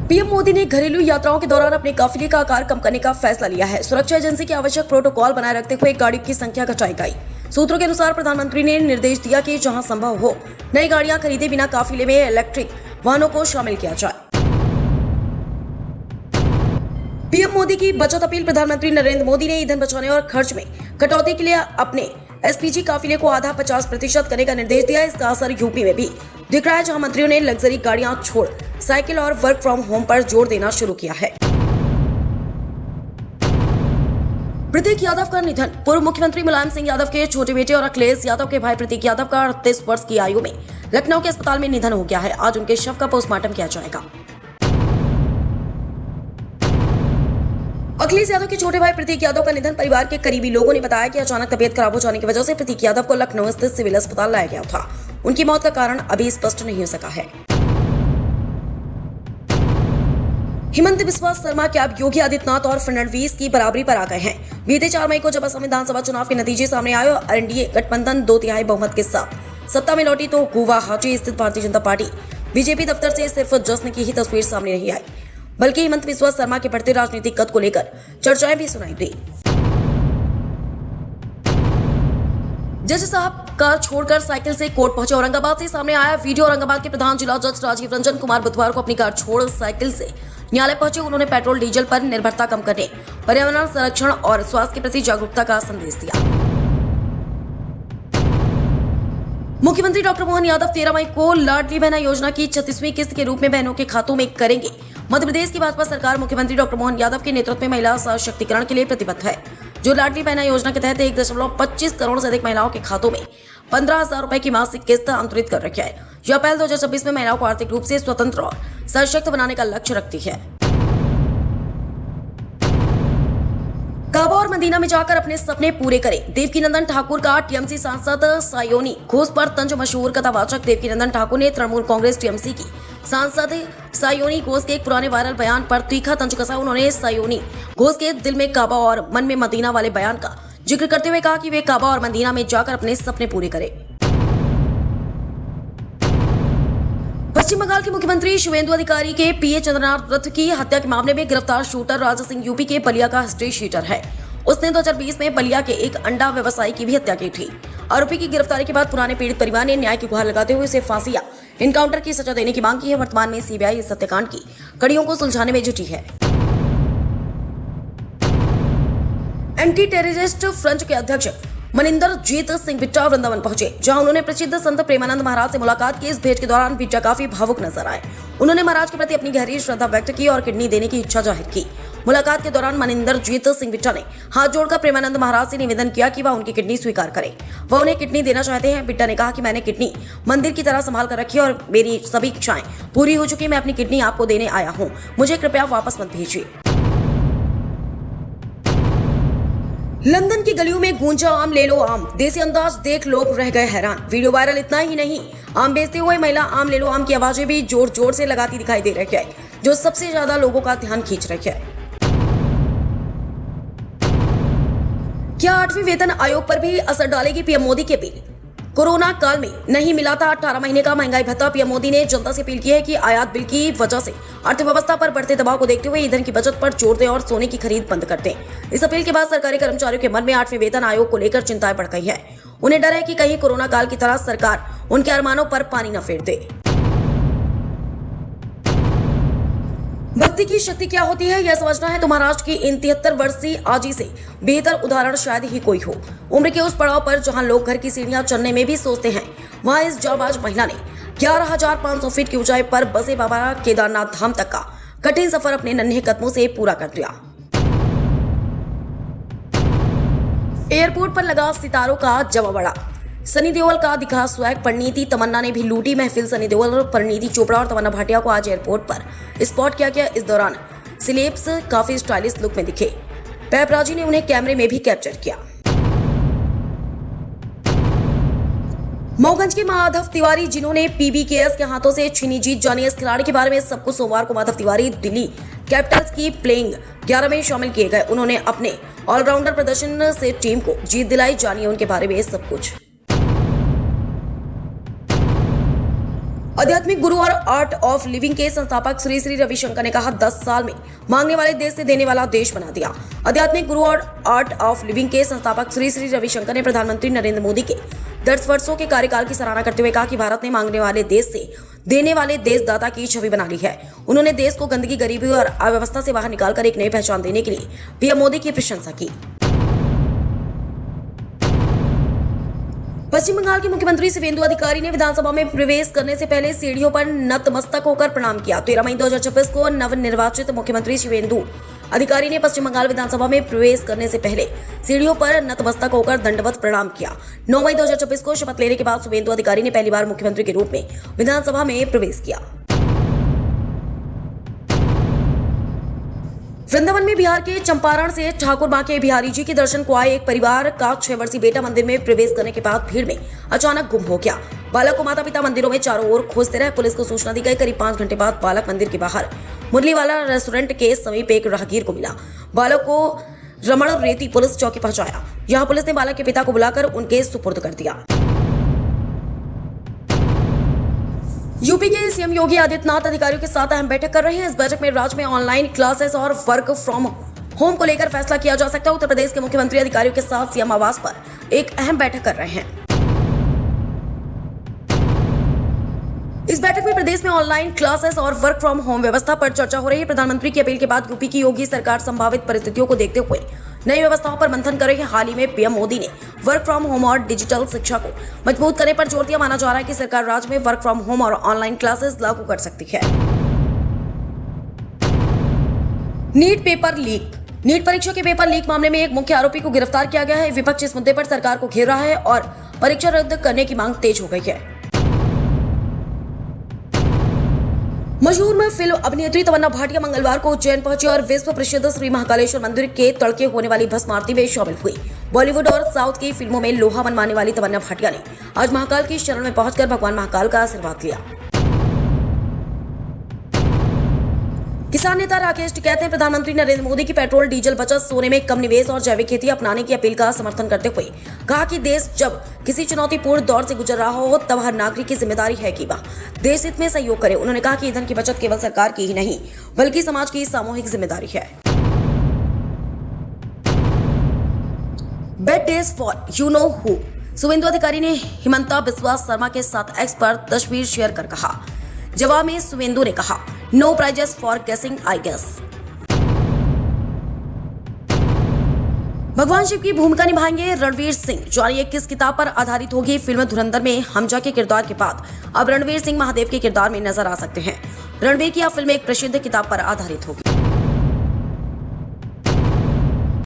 PM Modi ने घरेलू यात्राओं के दौरान अपने काफिले का आकार कम करने का फैसला लिया है। सुरक्षा एजेंसी के आवश्यक प्रोटोकॉल बनाए रखते हुए गाड़ियों की संख्या घटाई गई। सूत्रों के अनुसार प्रधानमंत्री ने निर्देश दिया कि जहां संभव हो नई गाड़ियां खरीदे बिना काफिले में इलेक्ट्रिक वाहनों को शामिल किया जाए। पीएम मोदी की बचत अपील। प्रधानमंत्री नरेंद्र मोदी ने ईंधन बचाने और खर्च में कटौती के लिए अपने एसपीजी काफिले को आधा 50% करने का निर्देश दिया। इसका असर यूपी में भी दिख रहा है, जहां मंत्रियों ने लग्जरी गाड़ियां छोड़ साइकिल और वर्क फ्रॉम होम पर जोर देना शुरू किया है। प्रतीक यादव का निधन। पूर्व मुख्यमंत्री मुलायम सिंह यादव के छोटे बेटे और अखिलेश यादव के भाई प्रतीक यादव का 38 वर्ष की आयु में लखनऊ के अस्पताल में निधन हो गया है। आज उनके शव का पोस्टमार्टम किया जाएगा। अखिलेश यादव के छोटे भाई प्रतीक यादव का निधन। परिवार के करीबी लोगों ने बताया कि अचानक तबीयत खराब हो जाने की वजह से प्रतीक यादव को लखनऊ स्थित सिविल अस्पताल लाया गया था। उनकी मौत का कारण अभी स्पष्ट नहीं हो सका है। हिमंत बिस्वा शर्मा के अब योगी आदित्यनाथ और फडणवीस की बराबरी पर आ गए हैं। बीते 4 मई को जब असम विधानसभा चुनाव के नतीजे सामने आए और एनडीए गठबंधन 2/3 बहुमत के साथ सत्ता में लौटी, तो गुवाहाटी स्थित भारतीय जनता पार्टी बीजेपी दफ्तर से सिर्फ जश्न की ही तस्वीर सामने नहीं आई, बल्कि हिमंत बिस्वा शर्मा के बढ़ते राजनीतिक कद को लेकर चर्चाएं भी सुनाई दी। जज साहब कार छोड़कर साइकिल से कोर्ट पहुंचे। औरंगाबाद से सामने आया वीडियो। औरंगाबाद के प्रधान जिला जज राजीव रंजन कुमार बुधवार को अपनी कार छोड़ साइकिल से न्यायालय पहुंचे। उन्होंने पेट्रोल डीजल पर निर्भरता कम करने, पर्यावरण संरक्षण और स्वास्थ्य के प्रति जागरूकता का संदेश दिया। मुख्यमंत्री डॉक्टर मोहन यादव 13 मई को लाडली बहना योजना की 36वीं किस्त के रूप में बहनों के खातों में करेंगे। मध्य प्रदेश की भाजपा सरकार मुख्यमंत्री डॉक्टर मोहन यादव के नेतृत्व में महिला सशक्तिकरण के लिए प्रतिबद्ध है, जो लाडली बहना योजना के तहत 1.25 करोड़ से अधिक महिलाओं के खातों में 15,000 रुपए की मासिक किस्त अंतरित कर रखी है। यह पहल 2026 में महिलाओं को आर्थिक रूप से स्वतंत्र और सशक्त बनाने का लक्ष्य रखती है। काबा और मदीना में जाकर अपने सपने पूरे करें। देवकीनंदन ठाकुर का टीएमसी सांसद सायोनी घोष पर तंज। मशहूर कथावाचक देवकीनंदन ठाकुर ने तृणमूल कांग्रेस टीएमसी की सांसद सायोनी घोष के एक पुराने वायरल बयान पर तीखा तंज कसा। उन्होंने सायोनी घोष के दिल में काबा और मन में मदीना वाले बयान का जिक्र करते हुए कहा कि वे काबा और मदीना में जाकर अपने सपने पूरे करें। पश्चिम बंगाल के मुख्यमंत्री शुवेंदु अधिकारी के पीए चंद्रनाथ रथ की हत्या के मामले में गिरफ्तार शूटर राजा सिंह यूपी के बलिया का हिस्ट्री शीटर है। उसने 2020 में बलिया के एक अंडा व्यवसायी की भी हत्या की थी। आरोपी की गिरफ्तारी के बाद पुराने पीड़ित परिवार ने न्याय की गुहार लगाते हुए उसे फांसी या इनकाउंटर की सजा देने की मांग की है। वर्तमान में सीबीआई इस हत्याकांड की कड़ियों को सुलझाने में जुटी है। एंटी टेररिस्ट फ्रंट के अध्यक्ष मनिंदर जीत सिंह बिट्टा वृंदावन पहुंचे, जहां उन्होंने प्रसिद्ध संत प्रेमानंद महाराज से मुलाकात की। इस भेंट के दौरान बिट्टा काफी भावुक नजर आए। उन्होंने महाराज के प्रति अपनी गहरी श्रद्धा व्यक्त की और किडनी देने की इच्छा जाहिर की। मुलाकात के दौरान मनिंदर जीत सिंह बिट्टा ने हाथ जोड़कर प्रेमानंद महाराज से निवेदन किया कि वह उनकी किडनी स्वीकार करें। वह उन्हें किडनी देना चाहते हैं। बिट्टा ने कहा कि मैंने किडनी मंदिर की तरह संभाल कर रखी और मेरी सभी इच्छाएं पूरी हो चुकी। मैं अपनी किडनी आपको देने आया हूँ, मुझे कृपया वापस मत भेजिए। लंदन की गलियों में गूंजा आम ले लो आम। देसी अंदाज देख लोग रह गए हैरान। Video viral. इतना ही नहीं, आम बेचते हुए महिला आम ले लो आम की आवाजें भी जोर जोर से लगाती दिखाई दे रही है, जो सबसे ज्यादा लोगों का ध्यान खींच रही है। क्या 8वें वेतन आयोग पर भी असर डालेगी पीएम मोदी की अपील? कोरोना काल में नहीं मिला था 18 महीने का महंगाई भत्ता। पीएम मोदी ने जनता से अपील की है कि आयात बिल की वजह से अर्थव्यवस्था पर बढ़ते दबाव को देखते हुए ईंधन की बचत पर जोर दें और सोने की खरीद बंद कर दें। इस अपील के बाद सरकारी कर्मचारियों के मन में 8वें वेतन आयोग को लेकर चिंताएं बढ़ गई है। उन्हें डर है कि कहीं कोरोना काल की तरह सरकार उनके अरमानों पर पानी न फेर दे। भक्ति की शक्ति क्या होती है, यह समझना है तो महाराष्ट्र की इन 73 वर्षीय आजी से बेहतर उदाहरण शायद ही कोई हो। उम्र के उस पड़ाव पर जहां लोग घर की सीढ़ियां चढ़ने में भी सोचते हैं, वहां इस जांबाज महिला ने 11,500 फीट की ऊंचाई पर बसे बाबा केदारनाथ धाम तक का कठिन सफर अपने नन्हे कदमों से पूरा कर लिया। एयरपोर्ट पर लगा सितारों का जमावड़ा। सनी देओल का दिखा स्वैग। परिणीति तमन्ना ने भी लूटी महफिल। सनी देओल, परिणीति चोपड़ा और तमन्ना भाटिया को आज एयरपोर्ट पर स्पॉट किया गया। इस दौरान सिलेब्स काफी स्टाइलिश लुक में दिखे। पैपराजी ने उन्हें कैमरे में भी कैप्चर किया। मऊगंज के माधव तिवारी, जिन्होंने पीबीकेएस के हाथों से छीनी जीत, जानिए इस खिलाड़ी के बारे में सब कुछ। सोमवार को माधव तिवारी दिल्ली कैपिटल्स की प्लेइंग 11 में शामिल किए गए। उन्होंने अपने ऑलराउंडर प्रदर्शन से टीम को जीत दिलाई। जानिए उनके बारे में सब कुछ। आध्यात्मिक गुरु और आर्ट ऑफ लिविंग के संस्थापक श्री श्री रविशंकर ने कहा, 10 साल में मांगने वाले देश से देने वाला देश बना दिया। आध्यात्मिक गुरु और आर्ट ऑफ लिविंग के संस्थापक श्री श्री रविशंकर ने प्रधानमंत्री नरेंद्र मोदी के 10 वर्षों के कार्यकाल की सराहना करते हुए कहा कि भारत ने मांगने वाले देश से देने वाले देशदाता की छवि बना ली है। उन्होंने देश को गंदगी, गरीबी और अव्यवस्था से बाहर निकालकर एक नई पहचान देने के लिए पीएम मोदी की प्रशंसा की। पश्चिम बंगाल के मुख्यमंत्री शिवेंदु अधिकारी ने विधानसभा में प्रवेश करने से पहले सीढ़ियों पर नतमस्तक होकर प्रणाम किया। 13 मई 2026 को नवनिर्वाचित मुख्यमंत्री शिवेंदु अधिकारी ने पश्चिम बंगाल विधानसभा में प्रवेश करने से पहले सीढ़ियों पर नतमस्तक होकर दंडवत प्रणाम किया। 9 मई 2026 को शपथ लेने के बाद शिवेंदु अधिकारी ने पहली बार मुख्यमंत्री के रूप में विधानसभा में प्रवेश किया। वृंदावन में बिहार के चंपारण से ठाकुर बांके बिहारी जी के दर्शन को आए एक परिवार का 6 वर्षीय बेटा मंदिर में प्रवेश करने के बाद भीड़ में अचानक गुम हो गया। बालक को माता पिता मंदिरों में चारों ओर खोजते रहे। पुलिस को सूचना दी गई। करीब 5 घंटे बाद बालक मंदिर के बाहर मुरलीवाला रेस्टोरेंट के समीप एक राहगीर को मिला। बालक को रमण रेती पुलिस चौकी पहुंचाया। यहाँ पुलिस ने बालक के पिता को बुलाकर उनके सुपुर्द कर दिया। यूपी के सीएम योगी आदित्यनाथ अधिकारियों के साथ अहम बैठक कर रहे हैं। इस बैठक में राज्य में ऑनलाइन क्लासेस और वर्क फ्रॉम होम को लेकर फैसला किया जा सकता है। उत्तर प्रदेश के मुख्यमंत्री अधिकारियों के साथ सीएम आवास पर एक अहम बैठक कर रहे हैं। इस बैठक में प्रदेश में ऑनलाइन क्लासेस और वर्क फ्रॉम होम व्यवस्था पर चर्चा हो रही है। प्रधानमंत्री की अपील के बाद यूपी की योगी सरकार संभावित परिस्थितियों को देखते हुए नई व्यवस्थाओं पर मंथन कर रही है। हाल ही में पीएम मोदी ने वर्क फ्रॉम होम और डिजिटल शिक्षा को मजबूत करने पर जोर दिया। माना जा रहा है कि सरकार राज्य में वर्क फ्रॉम होम और ऑनलाइन क्लासेस लागू कर सकती है। NEET paper leak. नीट परीक्षा के पेपर लीक मामले में एक मुख्य आरोपी को गिरफ्तार किया गया है। विपक्ष इस मुद्दे पर सरकार को घेर रहा है और परीक्षा रद्द करने की मांग तेज हो गई है। मशहूर फिल्म अभिनेत्री तमन्ना भाटिया मंगलवार को उज्जैन पहुंची और विश्व प्रसिद्ध श्री महाकालेश्वर मंदिर के तड़के होने वाली भस्म आरती में शामिल हुई। बॉलीवुड और साउथ की फिल्मों में लोहा मनवाने वाली तमन्ना भाटिया ने आज महाकाल की शरण में पहुंचकर भगवान महाकाल का आशीर्वाद लिया। किसान नेता राकेश टिकैत ने प्रधानमंत्री नरेंद्र मोदी की पेट्रोल डीजल बचत, सोने में कम निवेश और जैविक खेती अपनाने की अपील का समर्थन करते हुए कहा कि देश जब किसी चुनौतीपूर्ण दौर से गुजर रहा हो तब हर नागरिक की जिम्मेदारी है कि वह देश हित में सहयोग करे। उन्होंने कहा कि ईंधन की बचत केवल सरकार की ही नहीं बल्कि समाज की सामूहिक जिम्मेदारी है। Bad days for you know who. Suvendu Adhikari ने हिमंता बिस्वा शर्मा के साथ एक्स पर तस्वीर शेयर कर कहा। जवाब में शुभेंदु ने कहा, नो प्राइजेस फॉर गेसिंग आई गेस। भगवान शिव की भूमिका निभाएंगे रणवीर सिंह। जानिए किस किताब पर आधारित होगी फिल्म धुरंधर में हमजा के किरदार के बाद अब रणवीर सिंह महादेव के किरदार में नजर आ सकते हैं। रणवीर की यह फिल्म एक प्रसिद्ध किताब पर आधारित होगी।